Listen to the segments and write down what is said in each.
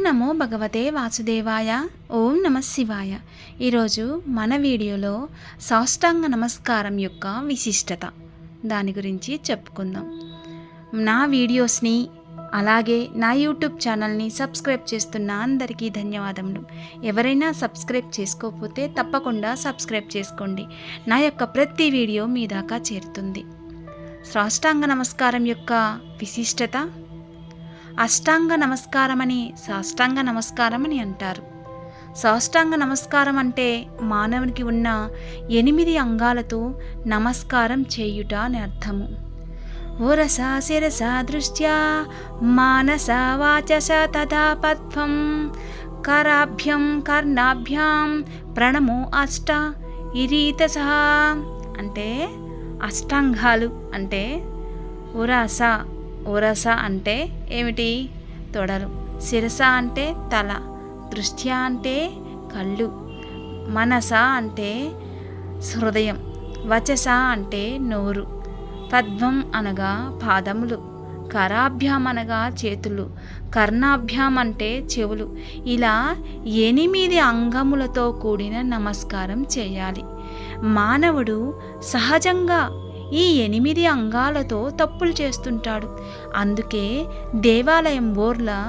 నమో భగవతే వాసుదేవాయ. ఓం నమ శివాయ. ఈరోజు మన వీడియోలో సాష్టాంగ నమస్కారం యొక్క విశిష్టత దాని గురించి చెప్పుకుందాం. నా వీడియోస్ని అలాగే నా యూట్యూబ్ ఛానల్ని సబ్స్క్రైబ్ చేస్తున్న అందరికీ ధన్యవాదములు. ఎవరైనా సబ్స్క్రైబ్ చేసుకోకపోతే తప్పకుండా సబ్స్క్రైబ్ చేసుకోండి. నా యొక్క ప్రతి వీడియో మీ దాకా చేరుతుంది. సాష్టాంగ నమస్కారం యొక్క విశిష్టత: అష్టాంగ నమస్కారమని సాష్టాంగ నమస్కారమని అంటారు. సాష్టాంగ నమస్కారం అంటే మానవునికి ఉన్న 8 అంగాలతో నమస్కారం చేయుట అని అర్థము. ఉరస శిరస దృష్ట్యా మానస వాచస తథా పద్మం కరాభ్యం కర్ణాభ్యాం ప్రణమో అష్ట ఇరీతస. అంటే అష్టాంగాలు అంటే ఉరస అంటే ఏమిటి? తొడలు. శిరస అంటే తల. దృష్ట్యా అంటే కళ్ళు. మనస అంటే హృదయం. వచస అంటే నోరు. పద్మం అనగా పాదములు. కరాభ్యాం అనగా చేతులు. కర్ణాభ్యాం అంటే చెవులు. ఇలా 8 అంగములతో కూడిన నమస్కారం చేయాలి. మానవుడు సహజంగా ఈ 8 అంగాలతో తప్పులు చేస్తుంటాడు. అందుకే దేవాలయం బోర్లా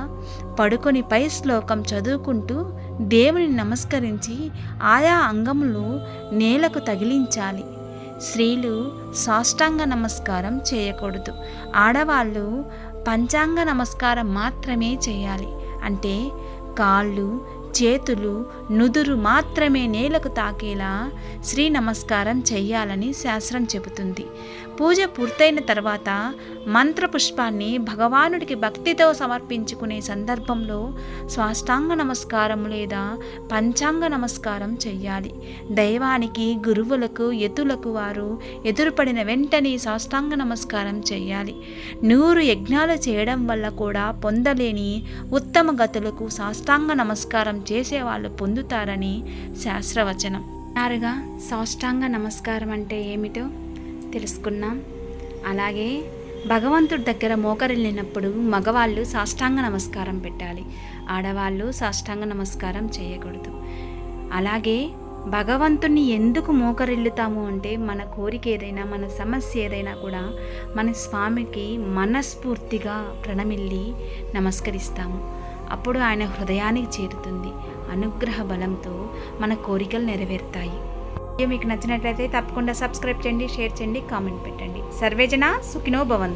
పడుకొని పై శ్లోకం చదువుకుంటూ దేవుని నమస్కరించి ఆయా అంగములు నేలకు తగిలించాలి. స్త్రీలు సాష్టాంగ నమస్కారం చేయకూడదు. ఆడవాళ్ళు పంచాంగ నమస్కారం మాత్రమే చేయాలి. అంటే కాళ్ళు, చేతులు, నుదురు మాత్రమే నేలకు తాకేలా శ్రీ నమస్కారం చెయ్యాలని శాస్త్రం చెబుతుంది. పూజ పూర్తయిన తర్వాత మంత్రపుష్పాన్ని భగవానుడికి భక్తితో సమర్పించుకునే సందర్భంలో సాష్టాంగ నమస్కారం లేదా పంచాంగ నమస్కారం చెయ్యాలి. దైవానికి, గురువులకు, యతులకు వారు ఎదురుపడిన వెంటనే సాష్టాంగ నమస్కారం చెయ్యాలి. 100 యజ్ఞాలు చేయడం వల్ల కూడా పొందలేని ఉత్తమ గతులకు సాష్టాంగ నమస్కారం చేసేవాళ్ళు పొందుతారని శాస్త్రవచనం. సాష్టాంగ నమస్కారం అంటే ఏమిటో తెలుసుకున్నాం. అలాగే భగవంతుడి దగ్గర మోకరిల్లినప్పుడు మగవాళ్ళు సాష్టాంగ నమస్కారం పెట్టాలి. ఆడవాళ్ళు సాష్టాంగ నమస్కారం చేయకూడదు. అలాగే భగవంతుణ్ణి ఎందుకు మోకరిల్లుతాము అంటే మన కోరిక ఏదైనా, మన సమస్య ఏదైనా కూడా మన స్వామికి మనస్ఫూర్తిగా ప్రణమిల్లి నమస్కరిస్తాము. అప్పుడు ఆయన హృదయానికి చేరుతుంది. అనుగ్రహ బలంతో మన కోరికలు నెరవేరుతాయి. మీకు నచ్చినట్లయితే తప్పకుండా సబ్స్క్రైబ్ చేయండి, షేర్ చేయండి, కామెంట్ పెట్టండి. సర్వేజన సుఖినో భవంతు.